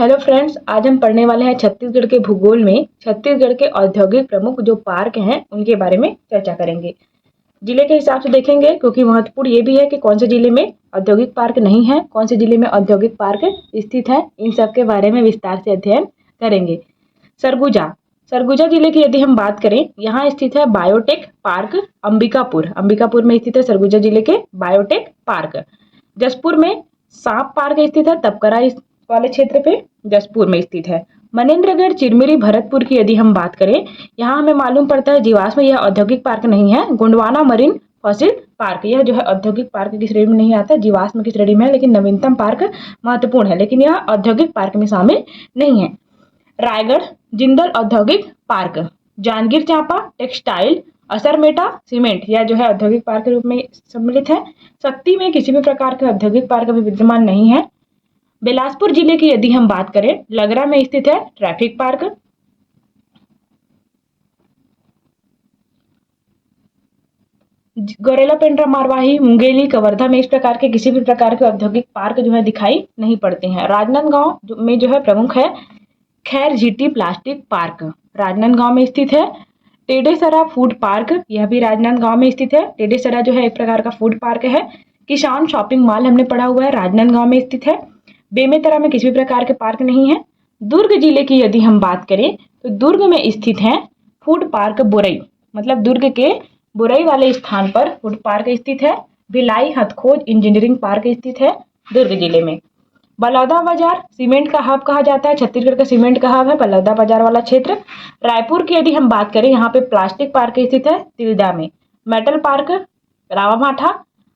Hello friends, आज हम पढ़ने वाले हैं छत्तीसगढ़ के भूगोल में छत्तीसगढ़ के औद्योगिक प्रमुख जो पार्क हैं उनके बारे में चर्चा करेंगे। जिले के हिसाब से देखेंगे क्योंकि महत्वपूर्ण ये भी है कि कौन से जिले में औद्योगिक पार्क नहीं है, कौन से जिले में औद्योगिक पार्क स्थित है। इन सब के बारे में विस्तार से अध्ययन करेंगे। सरगुजा सरगुजा जिले की यदि हम बात करें, यहाँ स्थित है बायोटेक पार्क अंबिकापुर। अंबिकापुर में स्थित है सरगुजा जिले के बायोटेक पार्क। जसपुर में सांप पार्क स्थित है, तपकरा वाले क्षेत्र पे जसपुर में स्थित है। मनेन्द्रगढ़ चिरमिरी भरतपुर की यदि हम बात करें, यहाँ हमें मालूम पड़ता है जीवाश्म यह औद्योगिक पार्क नहीं है। गोंडवाना मरीन फॉसिल पार्क यह जो है औद्योगिक पार्क की श्रेणी में नहीं आता, जीवाश्म की श्रेणी में है, लेकिन नवीनतम पार्क महत्वपूर्ण है, लेकिन यह औद्योगिक पार्क में शामिल नहीं है। रायगढ़ जिंदल औद्योगिक पार्क, जांजगीर चांपा टेक्सटाइल असरमेटा सीमेंट यह जो है औद्योगिक पार्क के रूप में सम्मिलित है। शक्ति में किसी भी प्रकार के औद्योगिक पार्क अभी विद्यमान नहीं है। बिलासपुर जिले की यदि हम बात करें, लगरा में स्थित है ट्रैफिक पार्क। गोरेला पेंड्रा मारवाही मुंगेली कवर्धा में इस प्रकार के किसी भी प्रकार के औद्योगिक पार्क जो है दिखाई नहीं पड़ते हैं। राजनांदगांव में जो है प्रमुख है खैर जीटी प्लास्टिक पार्क, राजनांदगांव में स्थित है। टेडेसरा फूड पार्क यह भी राजनांदगांव में स्थित है। टेडेसरा जो है एक प्रकार का फूड पार्क है। किसान शॉपिंग मॉल हमने पढ़ा हुआ है, राजनांदगांव में स्थित है। बेमेतरा में किसी भी प्रकार के पार्क नहीं है। दुर्ग जिले की यदि हम बात करें तो दुर्ग में स्थित है फूड पार्क बोरई, मतलब दुर्ग के बोरई वाले स्थान पर फूड पार्क स्थित है। भिलाई हथखोज इंजीनियरिंग पार्क स्थित है दुर्ग जिले में। बलौदा बाजार सीमेंट का हब कहा जाता है, छत्तीसगढ़ का सीमेंट का हब है बलौदा बाजार वाला क्षेत्र। रायपुर की यदि हम बात करें, यहाँ पे प्लास्टिक पार्क स्थित है तिल्दा में। मेटल पार्क रावामाठा,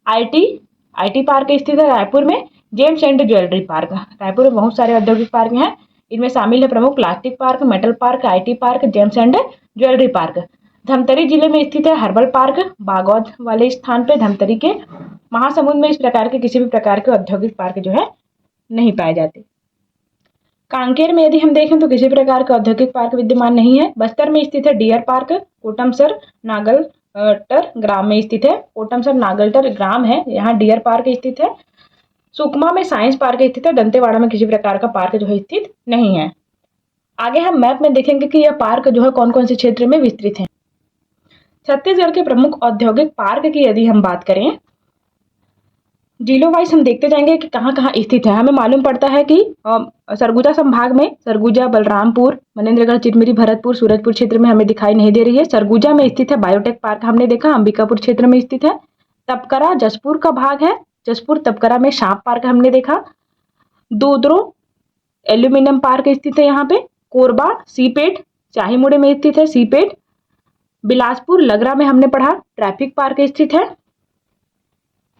आईटी पार्क स्थित है रायपुर में। James and jewellery park, Raipur में बहुत सारे औद्योगिक पार्क हैं, इनमें शामिल है प्रमुख plastic park, metal park, IT park, James and jewellery park. Dhamtari जिले में स्थित है हर्बल पार्क, बागौद वाले स्थान पे धमतरी के। महासमुंद में इस प्रकार के किसी भी प्रकार के औद्योगिक पार्क जो है नहीं पाए जाते। कांकेर में यदि हम देखें तो किसी प्रकार का औद्योगिक पार्क विद्यमान नहीं है। बस्तर में स्थित है डियर पार्क, कोटमसर नागलटर ग्राम में स्थित है। कोटमसर नागलटर ग्राम है, यहाँ डियर पार्क स्थित है। सुकमा में साइंस पार्क स्थित है। दंतेवाड़ा में किसी प्रकार का पार्क जो है स्थित नहीं है। आगे हम मैप में देखेंगे कि यह पार्क जो है कौन कौन से क्षेत्र में विस्तृत है। छत्तीसगढ़ के प्रमुख औद्योगिक पार्क की यदि हम बात करें, जिलों वाइज हम देखते जाएंगे कि कहाँ कहाँ स्थित है। हमें मालूम पड़ता है कि सरगुजा संभाग में सरगुजा, बलरामपुर, मनेन्द्रगढ़, चिरमिरी, भरतपुर, सूरजपुर क्षेत्र में हमें दिखाई नहीं दे रही है। सरगुजा में स्थित है बायोटेक पार्क हमने देखा, अंबिकापुर क्षेत्र में स्थित है। तपकरा जसपुर का भाग है, जसपुर तपकरा में सांप पार्क हमने देखा। दोदरो एल्यूमिनियम पार्क स्थित है यहाँ पे। कोरबा सीपेट चाहीमुड़े में स्थित है सीपेट। बिलासपुर लगरा में हमने पढ़ा ट्रैफिक पार्क स्थित है।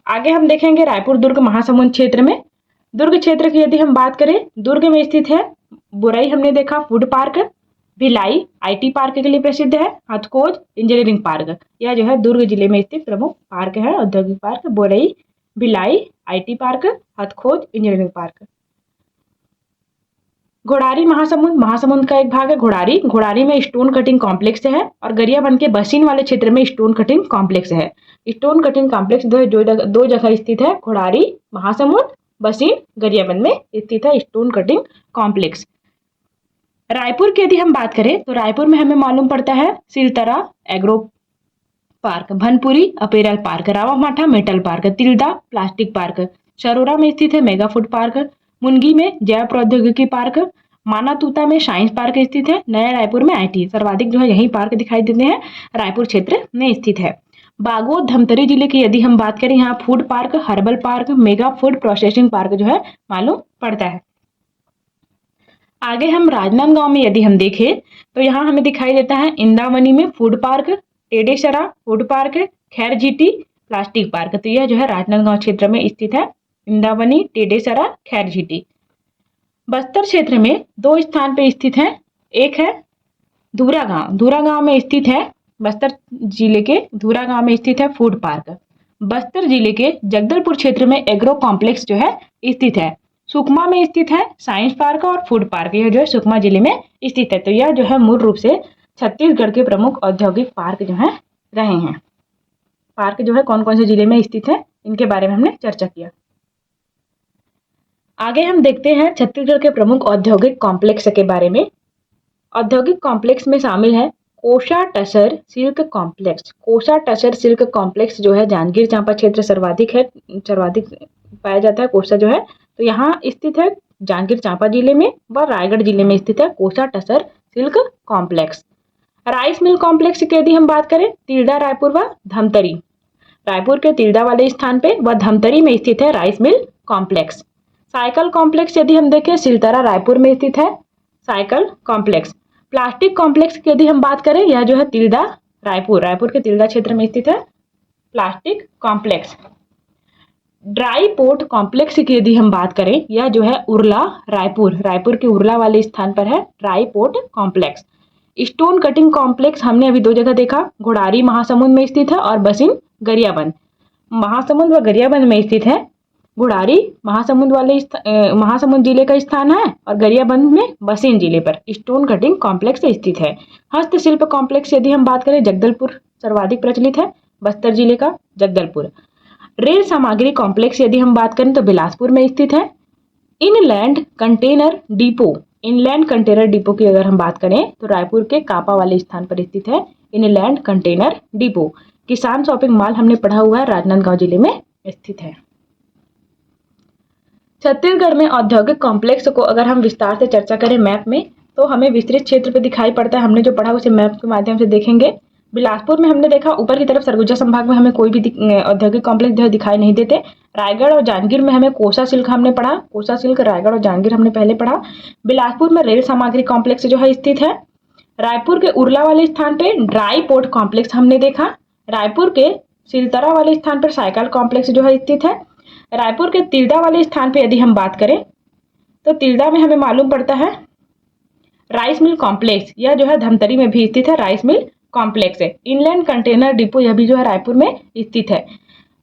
आगे हम देखेंगे रायपुर दुर्ग महासमुंद क्षेत्र में। दुर्ग क्षेत्र की यदि हम बात करें, दुर्ग में स्थित है बुरई हमने देखा food park. Bhilai IT park के लिए प्रसिद्ध है। हथखोज इंजीनियरिंग पार्क यह जो है दुर्ग जिले में स्थित प्रमुख पार्क है औद्योगिक park. Burai, Bhilai IT park, Hathkhoj engineering park. Ghodari Mahasamund, Mahasamund का एक भाग है घोड़ारी। घोड़ारी में स्टोन कटिंग कॉम्प्लेक्स है और गरियाबंद के बसीन वाले क्षेत्र में स्टोन कटिंग कॉम्प्लेक्स है। स्टोन कटिंग कॉम्प्लेक्स दो जगह स्थित है, घोड़ारी महासमुंद, बसीन गरियाबंद में स्थित है स्टोन कटिंग कॉम्प्लेक्स। रायपुर की यदि हम बात करें तो रायपुर में हमें मालूम पड़ता है Siltara agro park, Bhanpuri apparel park, Rawamatha metal park, Tilda plastic park. Sarora में स्थित है मेगा फूड पार्क। मुनगी में जैव प्रौद्योगिकी पार्क। मानातूता में साइंस पार्क स्थित है। नया रायपुर में आईटी, सर्वाधिक जो है यही पार्क दिखाई देते हैं, रायपुर क्षेत्र में स्थित है। बागोद धमतरी जिले की यदि हम बात करें, यहाँ food park, herbal park, mega food processing park जो है मालूम पड़ता है। आगे हम राजनांदगांव में यदि हम देखें तो यहाँ हमें दिखाई देता है इंदावनी में food park, Tedesara food park, खैर जीटी प्लास्टिक पार्क। तो यह जो है राजनांदगांव क्षेत्र में स्थित है, इंदावनी, टेडेसरा, खैर जीटी। बस्तर क्षेत्र में दो स्थान पे स्थित है, एक है धूरा गांव, धूरा गांव में स्थित है बस्तर जिले के धूरा गांव में स्थित है फूड पार्क। बस्तर जिले के जगदलपुर क्षेत्र में एग्रो कॉम्प्लेक्स जो है स्थित है। सुकमा में स्थित है साइंस पार्क और फूड पार्क, यह जो है सुकमा जिले में स्थित है। तो यह जो है मूल रूप से छत्तीसगढ़ के प्रमुख औद्योगिक पार्क जो है रहे हैं। पार्क जो है कौन कौन से जिले में स्थित है इनके बारे में हमने चर्चा किया। आगे हम देखते हैं छत्तीसगढ़ के प्रमुख औद्योगिक कॉम्प्लेक्स के बारे में। औद्योगिक कॉम्प्लेक्स में शामिल है kosa tussar silk complex. Kosa tussar silk complex जो है जांजगीर चांपा क्षेत्र सर्वाधिक पाया जाता है। कोषा जो है तो यहाँ स्थित है जांजगीर चांपा जिले में व रायगढ़ जिले में स्थित है kosa tussar silk complex. Rice mill complex की यदि हम बात करें, तिल्दा रायपुर व धमतरी, रायपुर के तिल्दा वाले स्थान पे व धमतरी में स्थित है rice mill complex. Cycle complex यदि हम देखें, सिलतरा रायपुर में स्थित है साइकिल कॉम्प्लेक्स। प्लास्टिक कॉम्प्लेक्स की यदि हम बात करें, यह जो है तिल्दा रायपुर के तिल्दा क्षेत्र में स्थित है plastic complex. Dry port complex की यदि हम बात करें, यह जो है उरला रायपुर के उरला वाले स्थान पर है dry port complex. Stone cutting complex हमने अभी दो जगह देखा, घोड़ारी महासमुंद में स्थित है और बसिन गरियाबंद। महासमुंद व गरियाबंद में स्थित है। घोड़ारी महासमुंद जिले का स्थान है और गरियाबंद में बसिन जिले पर स्टोन कटिंग कॉम्प्लेक्स स्थित है। हस्तशिल्प कॉम्प्लेक्स यदि हम बात करें, जगदलपुर सर्वाधिक प्रचलित है, बस्तर जिले का जगदलपुर। रेल सामग्री कॉम्प्लेक्स यदि हम बात करें तो बिलासपुर में स्थित है। इनलैंड कंटेनर डिपो की अगर हम बात करें तो रायपुर के कापा वाले स्थान पर स्थित है इनलैंड कंटेनर डिपो। किसान शॉपिंग मॉल हमने पढ़ा हुआ है, राजनांदगांव जिले में स्थित है। छत्तीसगढ़ में औद्योगिक कॉम्प्लेक्स को अगर हम विस्तार से चर्चा करें मैप में, तो हमें विस्तृत क्षेत्र पे दिखाई पड़ता है। हमने जो पढ़ा उसे मैप के माध्यम से देखेंगे। बिलासपुर में हमने देखा ऊपर की तरफ सरगुजा संभाग में हमें कोई भी औद्योगिक कॉम्प्लेक्स जो है दिखाई नहीं देते। रायगढ़ और जांजगीर में हमें कोसा सिल्क हमने पढ़ा, कोसा सिल्क रायगढ़ और जांजगीर हमने पहले पढ़ा। बिलासपुर में रेल सामग्री कॉम्प्लेक्स जो है स्थित है। रायपुर के उरला वाले स्थान पे ड्राई पोर्ट कॉम्प्लेक्स हमने देखा। रायपुर के सिलतरा वाले स्थान पर साइकिल कॉम्प्लेक्स जो है स्थित है। रायपुर के तिल्दा वाले स्थान पे यदि हम बात करें तो तिल्दा में हमें मालूम पड़ता है राइस मिल कॉम्प्लेक्स, यह जो है धमतरी में भी स्थित है राइस मिल कॉम्प्लेक्स है। इनलैंड कंटेनर डिपो यह भी जो है रायपुर में स्थित है।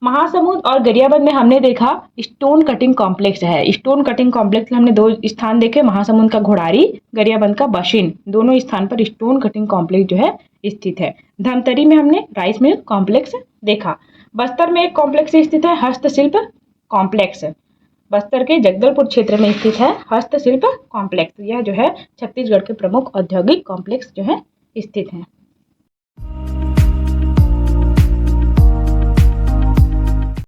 महासमुंद और गरियाबंद में हमने देखा स्टोन कटिंग कॉम्प्लेक्स है। स्टोन कटिंग कॉम्प्लेक्स में हमने दो स्थान देखे, महासमुंद का घोड़ारी, गरियाबंद का बशिन, दोनों स्थान पर स्टोन कटिंग कॉम्प्लेक्स जो है स्थित है। धमतरी में हमने राइस मिल कॉम्प्लेक्स देखा। बस्तर में एक कॉम्प्लेक्स स्थित है हस्तशिल्प कॉम्प्लेक्स, बस्तर के जगदलपुर क्षेत्र में स्थित है हस्तशिल्प कॉम्प्लेक्स। यह जो है छत्तीसगढ़ के प्रमुख औद्योगिक कॉम्प्लेक्स जो है स्थित है।